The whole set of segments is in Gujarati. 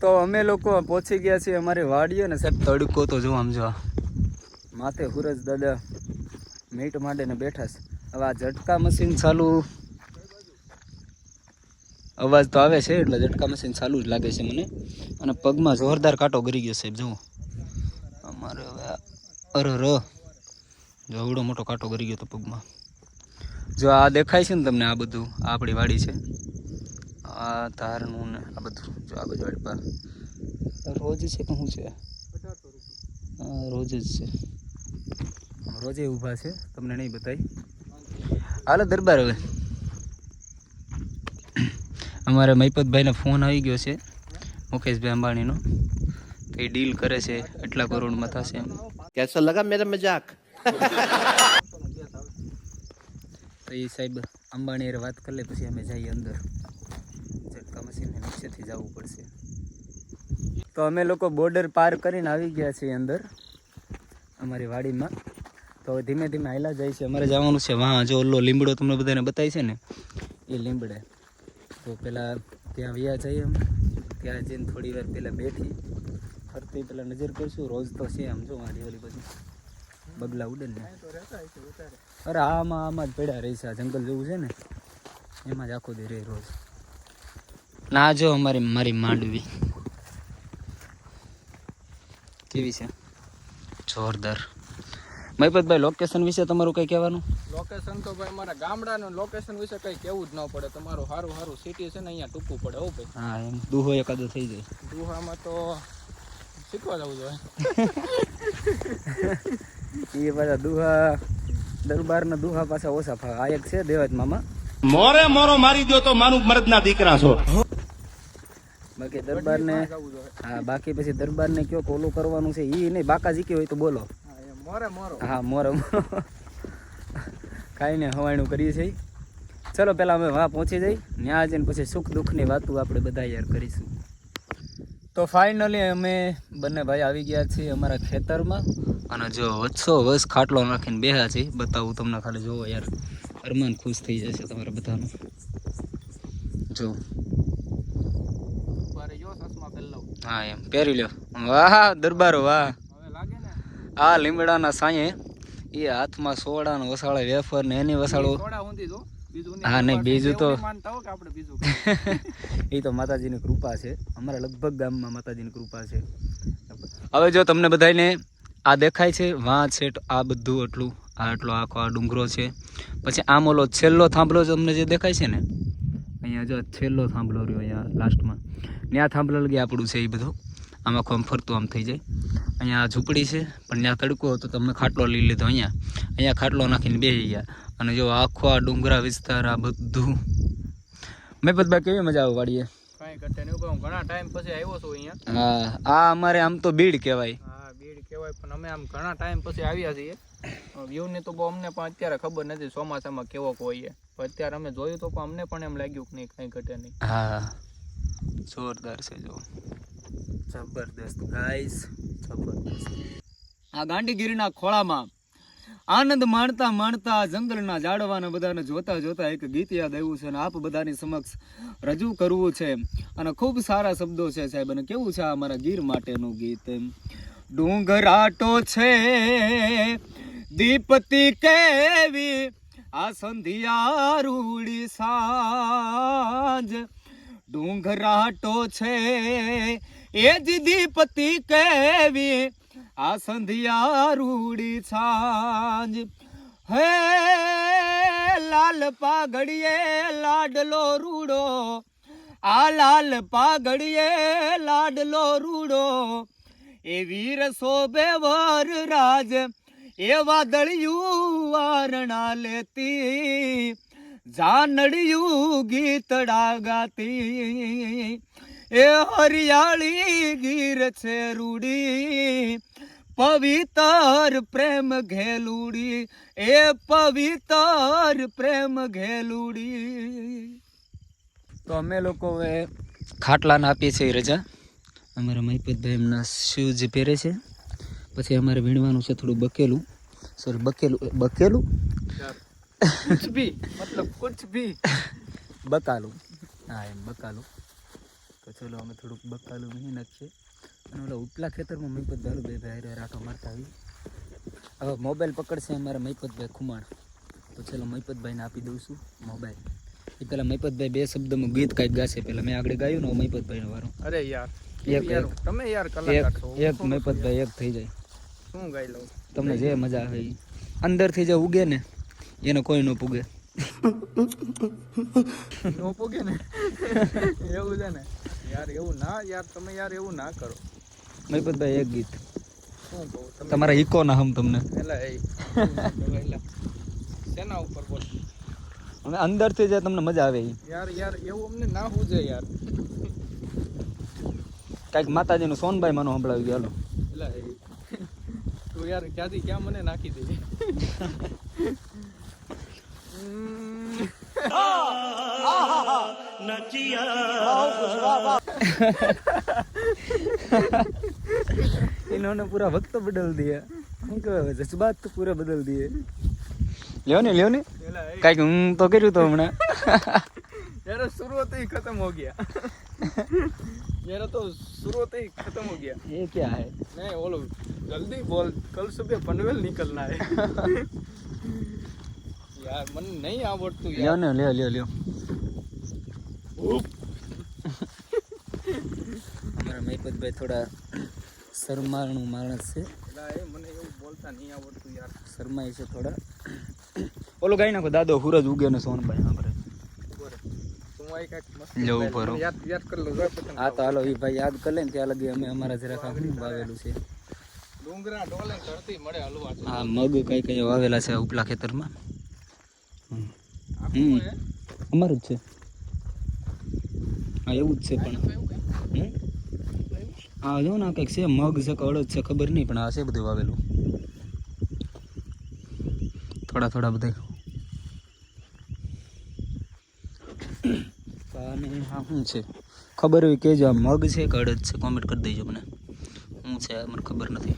તો અમે લોકો પહોંચી ગયા છીએ અમારી વાડીએ ને સાહેબ તડકો તો જો આમ જો માથે હુરજ દાદા મીટ માંડીને બેઠા છે. હવે આ ઝટકા મશીન ચાલુ અવાજ તો આવે છે એટલે ઝટકા મશીન ચાલુ જ લાગે છે મને. અને પગમાં જોરદાર કાંટો ગરી ગયો સાહેબ જુઓ અમારે હવે અરે જો એવડો મોટો કાંટો ગરી ગયો તો પગમાં. જો આ દેખાય છે ને તમને આ બધું આ આપણી વાડી છે. આ ધારનું ને આ બધું જો આ બધું વાડી પર રોજ છે કે શું છે રોજ જ છે રોજે ઊભા છે તમને નહીં બતાવી. હાલો દરબાર હવે અમારે મહિપતભાઈને ફોન આવી ગયો છે મુકેશભાઈ અંબાણીનો કે ડીલ કરે છે એટલા કરોડમાં થશે એમ. कैसा लगा मेरा मजाक? તો એ સાહેબ અંબાણી વાત કરી લે પછી અમે જઈએ અંદર. ઝટકા મશીનને નીચેથી જવું પડશે. તો અમે લોકો બોર્ડર પાર કરીને આવી ગયા છીએ અંદર અમારી વાડીમાં. તો ધીમે ધીમે હાલ્યા જાય છે. અમારે જવાનું છે વાં જો ઓલો લીમડો તમને બધાને બતાવી છે ને એ લીમડે. તો પેલા ત્યાં વ્યા જઈએ અમે. ત્યાં જઈને થોડી વાર પહેલાં બેઠી ફરતી પેલા નજર કરશું. રોજ તો છે આમ જો મારી ઓલી બધી બગલા ઉડે ને અરે આમાં જ પડ્યા રહી છે. આ જંગલ જેવું છે ને એમાં જ આખો દી રહે રોજ. ના જો મારી માંડવી કેવી છે જોરદાર. મહિપતભાઈ લોકેશન વિશે તમારું કઈ કહેવાનું? લોકેશન તો ભાઈ અમારા ગામડાનું લોકેશન વિશે કઈ કેવું જ ન પડે. તમારું સારું સિટી છે ને અહીંયા ટૂંકું પડે. હો ભાઈ હા એમ દુહો એકાદો થઈ જાય. દુહામાં તો શીખવા જવું જોઈએ. એ પાછા દુહા દરબારના દુહા પાછા ઓછા ફાવે. આ એક છે દેવાજ મામા મોરો મારી દો તો મારું મર્દના દીકરા છો. બાકી દરબારને હા બાકી પછી દરબારને કયો કે ઓલું કરવાનું છે એ નહીં. બાકા જીકી હોય તો બોલો. હા મોરો કાંઈ ને હવાણું કરીએ છીએ. ચલો પહેલાં અમે વાં પહોંચી જઈ ત્યાં જઈને પછી સુખ દુઃખની વાતો આપણે બધા યાર કરીશું. તો ફાઇનલી અમે બંને ભાઈ આવી ગયા છીએ અમારા ખેતરમાં. અને જો વચ્ચો વસ ખાટલો નાખીને બેહ્યા છીએ. બતાવું તમને ખાલી જોવો યાર અરમાન ખુશ થઈ જશે તમારા બધાનું. જો હા એમ પહેરી લ્યો. વાહ દરબારો વાહ. આ લીમડાના સાંયે એ હાથમાં સોડાનો વસાળે વેફર ને એની વસાળો. હા નહીં બીજું તો એ તો માતાજીની કૃપા છે. અમારા લગભગ ગામમાં માતાજીની કૃપા છે. હવે જો તમને બધાને આ દેખાય છે વાં છે આ બધું એટલું આટલો આખો આ ડુંગરો છે. પછી આમ ઓલો છેલ્લો થાંભલો તમને જે દેખાય છે ને અહીંયા જો છેલ્લો થાંભલો રહ્યો અહીંયા લાસ્ટમાં ત્યાં થાંભલો લગી આપણું છે એ બધું. આમ આખું આમ ફરતું આમ થઈ જાય. અહીંયા ઝૂંપડી છે પણ ત્યાં તડકો હતો તમને ખાટલો લઈ લીધો. અહીંયા ખાટલો નાખીને બેસી ગયા. અને જો આખો આ ડુંગરા વિસ્તાર આ બધું. મહિપતભાઈ કેવી મજા આવે વાડીએ? કાંઈ ઘટે નહીં. હું ઘણા ટાઈમ પછી આવ્યો છું અહીંયા. હા આ અમારે આમ તો બીડ કહેવાય. હા બીડ કહેવાય પણ અમે આમ ઘણા ટાઈમ પછી આવ્યા છીએ. વ્યૂની તો બહુ અમને પણ અત્યારે ખબર નથી ચોમાસામાં કેવો હોય. અત્યારે અમે જોયું તો પણ અમને પણ એમ લાગ્યું કે નહીં કાંઈ ઘટે નહીં. હા જોરદાર છે જો જબરદસ્ત ગાઈસ જબરદસ્ત. આ ગાંડીગીરીના ખોળામાં આનંદ માણતા માણતા જંગલના ઝાડવાના બધાને જોતા જોતા એક ગીત યાદ આવ્યું છે અને આપ બધાની સમક્ષ રજૂ કરવું છે. અને ખૂબ સારા શબ્દો છે સાહેબ. અને કેવું છે આ અમારા ગીર માટેનું ગીત. ડુંગરાટો છે દીપતી કેવી આ સંધિયા રૂડી સાંજ. ડુંગરાટો છે એ જ દીપતી કેવી આ સંધિયા રૂડી સાંજ. હે લાલ પાઘડીએ લાડલો રૂડો આ લાલ પાઘડીએ લાડલો રૂડો એ વીર શોભે વર રાજ એ વાદળિયું વારણા લેતી જાનડિયું ગીતડા ગાતી. એ હરિયાળી ગીર છે રૂડી પવિત્ર પ્રેમ ઘેલુડી એ પવિત્ર પ્રેમ ઘેલુડી. તો અમે લોકો હવે ખાટલાને આપીએ છીએ રજા. અમારા મહિપતભાઈ એમના શૂઝ પહેરે છે. પછી અમારે વીણવાનું છે થોડું બકેલું. સોરી બકેલું कुछ भी मतलब कुछ भी બકાલું. હા એમ બકાલું. તો તો ચલો અમે થોડુંક બકાલું વીણી નાખીએ અને ઓલા ઉપલા ખેતરમાં મહીપતભાઈ બે ભાઈ રાટો મારતા આવી. હવે મોબાઈલ પકડશે અમારા મહીપતભાઈ ખુમાણ, તો ચલો મહીપતભાઈને આપી દઉં છું મોબાઈલ. એ પેલા મહીપતભાઈ બે શબ્દમાં ગીત કાંઈક ગાશે. પેલા મેં આગળ ગાયું ને મહીપતભાઈનો વારો. અરે યાર એક તમે યાર કલાકાર છો. એક મહીપતભાઈ એક થઈ જાય. શું ગાઈ લઉં તમને જે મજા આવે એ અંદરથી જે ઉગે ને એને કોઈ ન પૂગે. નો પોગે ને એવું છે ને યાર. એવું ના યાર, તમે યાર એવું ના કરો. મહીપતભાઈ એક ગીત શું કહું તમે તમારા ઈકો ના હમ તમને પેલા પેલા શેના ઉપર બોલ અમે અંદરથી જે તમને મજા આવે એ યાર. યાર એવું અમને ના હુજે યાર. કાંઈક માતાજીનું સોનભાઈ માનો સંભળાવી ગયો. પેલા તું યાર ક્યાંથી ક્યાં મને નાખી દે. इन्होंने पूरा वक्त बदल दिया. उनके जज्बात तो पूरा बदल दिए. લ્યો ને કાંઈક હું તો કર્યું તો હમણાં. यार शुरुआत ही खत्म हो गया. मेरा तो शुरुआत ही खत्म हो गया. ये क्या है? नहीं बोलो जल्दी बोल, कल सुबह पनवेल निकलना है. यार मन नहीं आवड़તું લ્યો यार. ને લ્યો અમારા મહીપતભાઈ થોડા શરમાળનું માણસ છે. એલા એ મને એવું બોલતા નહીં આવડતું યાર. શરમાય છે થોડા. ઓલો ગાઈ નાખો દાદો સૂરજ ઉગે ને સોનભાઈ સાંભળે. તું આઈ કાંઈક મસ્ત જવું બોલાય. પરો. યાદ કરી લો જોઈ પતંગ. હા તો હાલો એ ભાઈ યાદ કરી લે ને ત્યાં લગી અમે અમારા જરા કાંકરી વાવેલું છે. ડુંગરા ડોલે ધરતી મળે હલવા. હા મગ કઈ વાવેલા છે ઉપલા ખેતરમાં. આખું હે અમારું જ છે. હા એવું જ છે પણ હા જો ને કંઈક છે મગ છે કે અડદ છે ખબર નહીં, પણ આ છે બધું વાવેલું થોડા બધા. અને હા શું છે ખબર હોય કહેજો. આ મગ છે કે અડદ છે કોમેન્ટ કરી દેજો મને. શું છે મને ખબર નથી.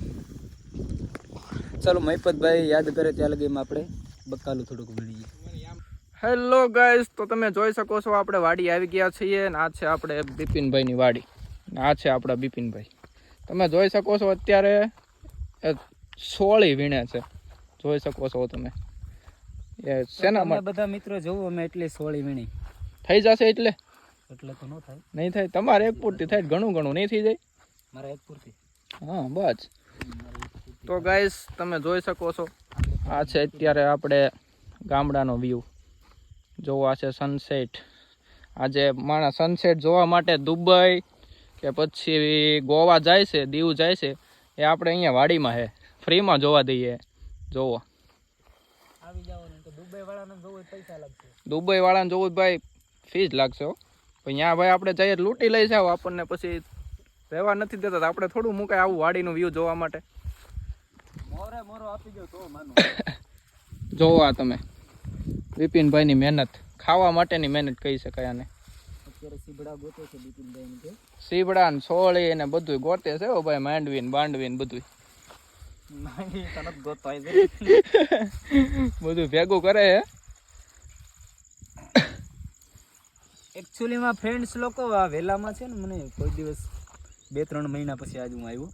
ચાલો મહીપતભાઈ યાદ કરે ત્યાં લગીમાં આપણે બકાલું થોડુંક વીણીએ. હેલો ગાઈસ, તો તમે જોઈ શકો છો આપણે વાડી આવી ગયા છીએ ને આ છે આપણે બિપિનભાઈની વાડી ને આ છે આપણા બિપિનભાઈ. તમે જોઈ શકો છો અત્યારે સોળી વીણે છે. જોઈ શકો છો તમે એ શેના માટે બધા મિત્રો જોવું અમે એટલી સોળી વીણી થઈ જશે એટલે એટલે તો ન થાય. નહીં થાય. તમારે એક પૂરતી થાય ઘણું નહીં થઈ જાય. મારા એક પૂરતી. હા બસ. તો ગાઈસ તમે જોઈ શકો છો આ છે અત્યારે આપણે ગામડાનો વ્યૂ. જોવો આ છે સનસેટ. આજે માણસ સનસેટ જોવા માટે દુબઈ કે પછી ગોવા જાય છે, દીવ જાય છે, એ આપણે અહીંયા વાડીમાં છે ફ્રીમાં જોવા દઈએ. જોવો આવી જાવ ને તો દુબઈ વાળાને જોવું પૈસા લાગશે. દુબઈ વાળાને જોવું ભાઈ ફીસ લાગશે હો. પણ ત્યાં ભાઈ આપણે જઈએ લૂંટી લઈ જાવ આપણને પછી રહેવા નથી દેતા. તો આપણે થોડું મુકાય આવું વાડીનું વ્યૂ જોવા માટે. મોરો આપી દો તો માનો. જોવો આ તમે બિપિનભાઈની મહેનત, ખાવા માટેની મહેનત કહી શકાય આને. અત્યારે સીબડા ગોતે છે બિપિનભાઈ કે સીબડા ને સોળી ને બધું ગોતે છે હો ભાઈ. માંડવી ને બાંડવી ને બધું નહીં તરત ગોતવાય છે. બધું ભેગું કરે હે. એકચ્યુઅલીમાં ફ્રેન્ડ્સ લોકો આ વેલામાં છે ને મને કોઈ દિવસ 2-3 મહિના પછી આજ હું આવ્યો.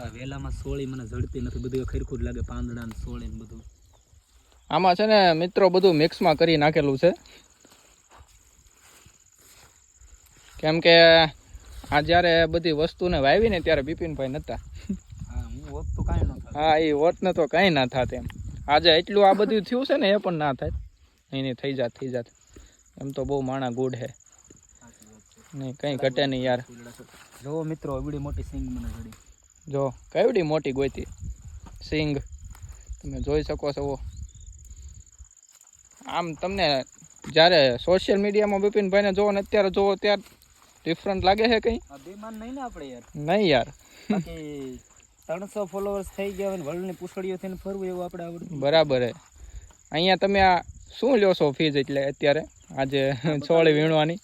આ વેલામાં સોળી મને જડતી નથી. બધું ખરખું જ લાગે. પાંદડા ને સોળી ને બધું. આમાં છે ને મિત્રો બધું મિક્સમાં કરી નાખેલું છે. કેમ કે આ જ્યારે બધી વસ્તુને વાવી ને ત્યારે બિપિનભાઈ નહોતા. હા હું હોત તો કાંઈ ન થાય. હા એ હોત ને તો કાંઈ ના થાત એમ. આજે એટલું આ બધું થયું છે ને એ પણ ના થાય. નહીં થઈ જાત. એમ તો બહુ માણા ગુડ હે. નહીં કંઈ ઘટે નહીં યાર. જો મિત્રો એવડી મોટી સિંગ મને જડી. જો કેવડી મોટી ગોતી સિંગ તમે જોઈ શકો છો. આમ તમને જ્યારે સોશિયલ મીડિયામાં બિપિનભાઈને જોવો ને અત્યારે જોવો ત્યારે ડિફરન્ટ લાગે છે કંઈ? આ બેમાન નહીં ને આપણે યાર. નહીં યાર. બાકી 300 ફોલોવર્સ થઈ ગયા હોય ને વર્લ્ડની પૂછડીઓ થઈને ફરવું એવું આપણે આવડતું. બરાબર હે. અહીંયા તમે આ શું લ્યો છો ફીઝ એટલે અત્યારે આજે સોળી વીણવાની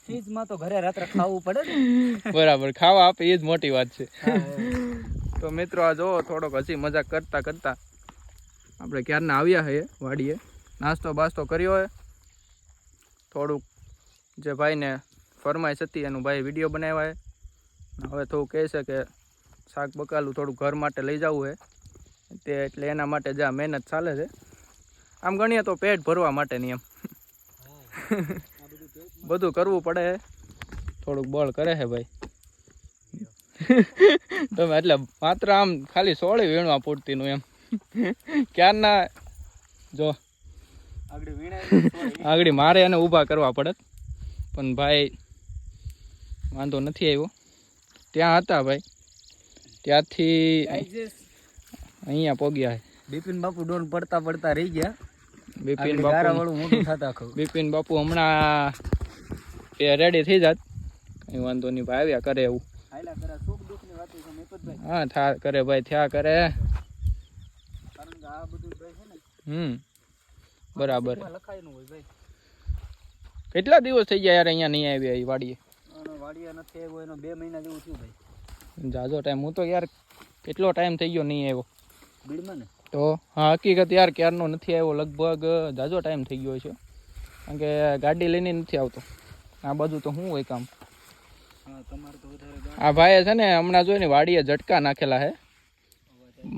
ફીઝમાં તો ઘરે રાત્રે ખાવું પડે ને. બરાબર ખાવા આપે એ જ મોટી વાત છે. તો મિત્રો આ જો થોડોક હસી મજાક કરતા આપણે ક્યારના આવ્યા છીએ વાડીએ. નાસ્તો બાસ્તો કર્યો હે. થોડુંક જે ભાઈને ફરમાઈશ હતી એનું ભાઈ વિડીયો બનાવ્યા છે. હવે થોડું કહે છે કે શાક બકાલું થોડું ઘર માટે લઈ જવું છે તે એટલે એના માટે જ આ મહેનત ચાલે છે. આમ ગણીએ તો પેટ ભરવા માટેની એમ બધું કરવું પડે. થોડુંક બળ કરે છે ભાઈ તમે એટલે માત્ર આમ ખાલી સોળી વીણવા પૂરતીનું એમ ક્યારના જો આગળ મારે એને ઊભા કરવા પડે પણ ભાઈ વાંધો નથી આવ્યો. ત્યાં હતા ભાઈ ત્યાંથી અહીંયા પોગ્યા છે. બિપિન બાપુ ડોન પડતા પડતા રહી ગયા. બિપિન બાપુ બિપિન બાપુ હમણાં એ રેડી થઈ જાત કઈ વાંધો નહીં ભાઈ આવ્યા કરે એવું. હા થયા કરે ભાઈ થયા કરે. બરાબર. કેટલા દિવસ થઈ ગયા યાર અહીંયા નહીં આવ્યા એ વાડીએ? નથી આવ્યો એનો 2 મહિના જેવું થયું ભાઈ. જાજો ટાઈમ. હું તો યાર કેટલો ટાઈમ થઈ ગયો નહીં આવ્યો બીડમાં ને. તો હા હકીકત યાર ક્યારનો નથી આવ્યો. લગભગ જાજો ટાઈમ થઈ ગયો છે કારણ કે ગાડી લઈને નથી આવતો. આ બાજુ તો શું હોય કામ. આ ભાઈએ છે ને હમણાં જોઈને વાડીએ ઝટકા નાખેલા છે.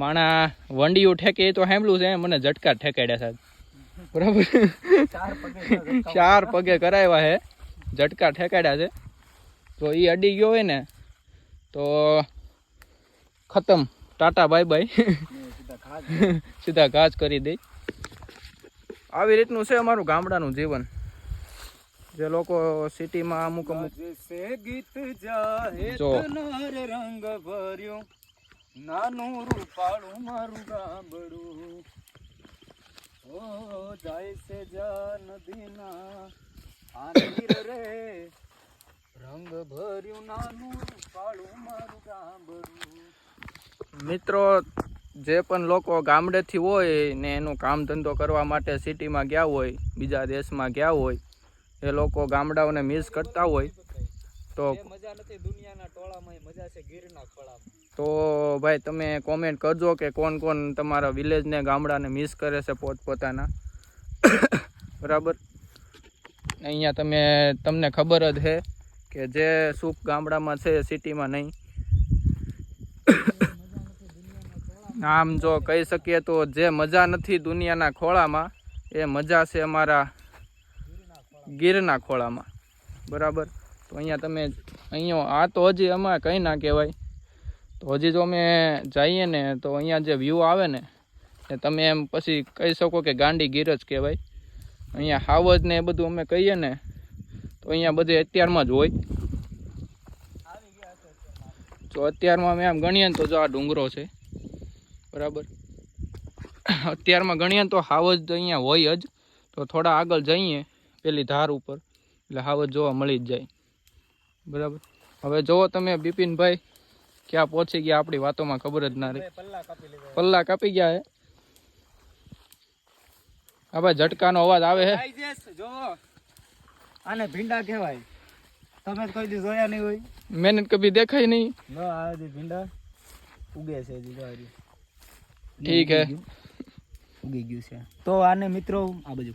માણા વંડીયું ઠેકે એ તો સાંભળ્યું છે. મને ઝટકા ઠેકાડ્યા સાહેબ બરાબર. 4 પગે કરાવ્યા છે ઝટકા ઠેકાડ્યા છે. તો એ અડી ગયો હોય ને તો ખતમ ટાટા બાય બાય સીધા ઘાસ કરી દે. આવી રીતનું છે અમારું ગામડાનું જીવન. જે લોકો સિટીમાં અમુક ગીત જાહે રંગ ભર્યું નાનું રૂપાળું મારું ગામડું ઓ જાય છે જા નદીના આનીર રે રંગ ભર્યું નાનું રૂપાળું મારું ગામડું. મિત્રો જે પણ લોકો ગામડેથી હોય ને એનું કામ ધંધો કરવા માટે સિટીમાં ગયા હોય, બીજા દેશમાં ગયા હોય, એ લોકો ગામડાઓને મિસ કરતા હોય તો મજા નથી દુનિયાના ટોળામાં, મજા છે ગીરના ખોળામાં. તો ભાઈ તમે કોમેન્ટ કરજો કે કોણ કોણ તમારા વિલેજને ગામડાને મિસ કરે છે પોતપોતાના. બરાબર. અહીંયા તમને ખબર જ છે કે જે સુખ ગામડામાં છે સિટીમાં નહીં. આમ જો કહી શકીએ તો જે મજા નથી દુનિયાના ખોળામાં એ મજા છે અમારા ગીરના ખોળામાં. બરાબર. તો અહીંયા આ તો હજી અમારે કંઈ ના કહેવાય. તો હજી જો અમે જઈએ ને તો અહીંયા જે વ્યૂ આવે ને એ તમે એમ પછી કહી શકો કે ગાંડી ગીર જ કહેવાય. અહીંયા હાવજ ને એ બધું અમે કહીએ ને તો અહીંયા બધે અત્યારમાં જ હોય. જો અત્યારમાં અમે આમ ગણીએ ને તો જો આ ડુંગરો છે. બરાબર. અત્યારમાં ગણીએ ને તો હાવજ અહીંયા હોય જ. તો થોડા આગળ જઈએ પેલી ધાર ઉપર એટલે હાવજ જોવા મળી જ જાય. બરાબર. હવે જુઓ તમે બિપિનભાઈ ક્યાં પહોંચી ગયા આપણી વાતોમાં ખબર જ ના રહી. પલ્લા કાપી ગયા હે. હા ભાઈ ઝટકાનો અવાજ આવે છે. જો આને ભીંડા કહેવાય. તમે કોઈ દી જોયા નહીં હોય. મહેનત કભી દેખાય નહીં. આ જે ભીંડા ઉગે છે ઠીક હે ઉગી ગયું છે. તો આને મિત્રો આ બાજુ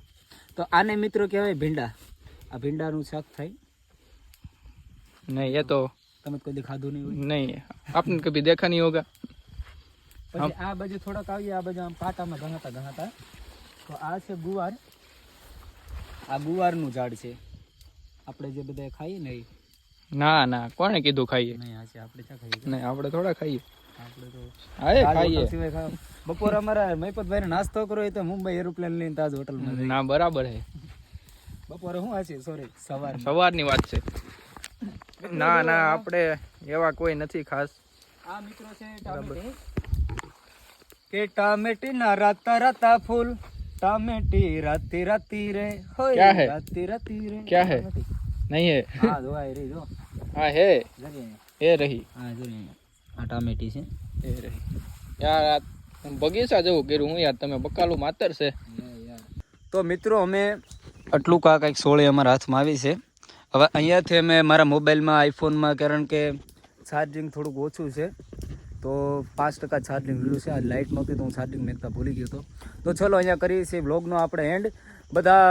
તો આને મિત્રો કહેવાય ભીંડા. આ ભીંડાનું શાક થાય. નહીં એ તો તમે કોઈ દી ખાધું નહીં હોય. નહીં આપને કભી દેખા નહીં હોગા. પછી આ બાજુ થોડાક આવીએ. આ બાજુ આમ પાટામાં ઘણાતા તો આ છે ગુવાર. આ ગુવારનું ઝાડ છે. આપણે જે બધા ખાઈએ ને ના ના કોણે કીધું ખાઈએ? નહીં આ છે આપણે ક્યાં ખાઈએ? નહીં આપણે થોડા ખાઈએ. આપણે તો હા ખાઈએ. બપોર અમારા મહિપતભાઈ નાસ્તો કરો તો મુંબઈ એરોપ્લેન લઈને તાજ હોટલમાં ના બરાબર હે. બપોરે શું આ છે? સોરી સવારની વાત છે. ના ના આપણે એવા કોઈ નથી ખાસ. આ મિત્રો છે ટામેટી કે ટામેટી ના રાતા રાતા ફૂલ ટામેટી રાતી રાતી રે હોય. क्या है? રાતી રાતી રે क्या है? नहीं है. હા જો આ રહી જો हाँ है જરી એ રહી. હા જો આ ટામેટી છે એ રહી. યાર આ બગીચા જેવું કર્યું હું યાર. તમે બકાલું માતર છે. તો મિત્રો અમે આટલું કંઈક સોળી અમારા હાથમાં આવી છે. હવે અહીંયાથી અમે મારા મોબાઈલમાં આઈફોનમાં કારણ કે ચાર્જિંગ થોડુંક ઓછું છે તો 5% ચાર્જિંગ રહ્યું છે. આ લાઇટ નહોતી તો હું ચાર્જિંગ મેકતા ભૂલી ગયો હતો. તો ચલો અહીંયા કરીએ છીએ વ્લોગનો આપણે એન્ડ. બધા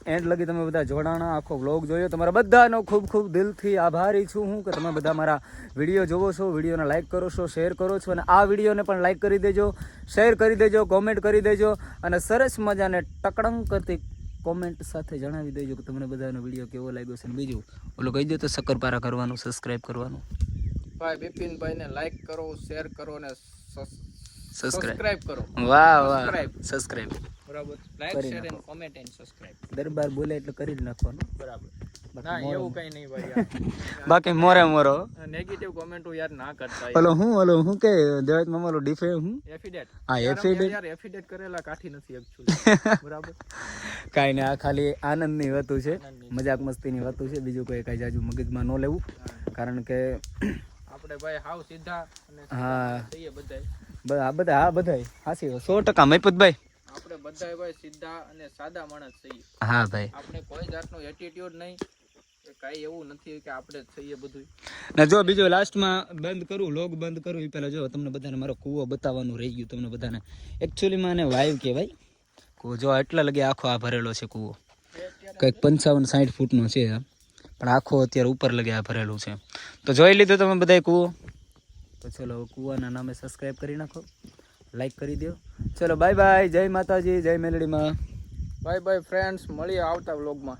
એન્ડ લગી તમે બધા જોડાણા, આખો વ્લોગ જોયો. તમારા બધાનો ખૂબ ખૂબ દિલથી આભારી છું હું કે તમે બધા મારા વિડીયો જોવો છો, વિડીયોને લાઇક કરો છો, શેર કરો છો, અને આ વિડીયોને પણ લાઇક કરી દેજો, શેર કરી દેજો, કોમેન્ટ કરી દેજો, અને સરસ મજાને ટકડંગ કરતી કોમેન્ટ સાથે જણાવી દેજો કે તમને બધાનો વિડીયો કેવો લાગ્યો છે. અને બીજું ઓલું કહી દો તો શક્કરપારા કરવાનું, સબસ્ક્રાઈબ કરવાનું. ભાઈ બિપિનભાઈને લાઈક કરો, શેર કરો અને સબસ્ક્રાઈબ સબસ્ક્રાઇબ કરો. વાહ વાહ સબસ્ક્રાઈબ બરાબર. Like share and comment and subscribe. દરબાર બોલે એટલે કરી જ નાખવાનું. બરાબર. ના એવું કઈ નહીં ભાઈ યાર. બાકી મોરે મોરો નેગેટિવ કોમેન્ટો યાર ના કરતા. ઓલો કે દેવાત મામા ઓલો ડીફે હું એફિડેટ. હા એફિડેટ યાર એફિડેટ કરેલા કાઠી નથી એકચ્યુઅલી. બરાબર. કાંઈ નહીં, આ ખાલી આનંદની વાતું છે, મજાક મસ્તીની વાતું છે, બીજું કોઈ કાંઈ જાજુ મગજમાં ન લેવું. કારણ કે આપણે ભાઈ હાવ સીધા અને હા થઈએ બધાય. બધાય હાસી 100% મહિપતભાઈ આપણે બધાય ભાઈ સીધા અને સાદા માણસ છીએ. હા ભાઈ. આપણે કોઈ જાતનો એટીટ્યુડ નહીં કે કાંઈ એવું નથી કે આપણે જ થઈએ બધું. ને જો બીજો લાસ્ટમાં બંધ કરું, લોગ બંધ કરું એ પહેલાં જો તમને બધાને મારો કૂવો બતાવવાનું રહી ગયું. તમને બધાને એકચ્યુઅલીમાં આને વાઈવ કહેવાય. કૂવો જો એટલા લગે આખો આ ભરેલો છે કૂવો, કંઈક 55-60 ફૂટનો છે, પણ આખો અત્યારે ઉપર લગે આ ભરેલું છે. તો જોઈ લીધો તમે બધાય કૂવો. તો ચલો કૂવાના નામે સબસ્ક્રાઈબ કરી નાખો, લાઈક કરી દો. ચલો બાય બાય, જય માતાજી, જય મેલડીમાં. બાય બાય ફ્રેન્ડ્સ, મળીએ આવતા વ્લોગમાં.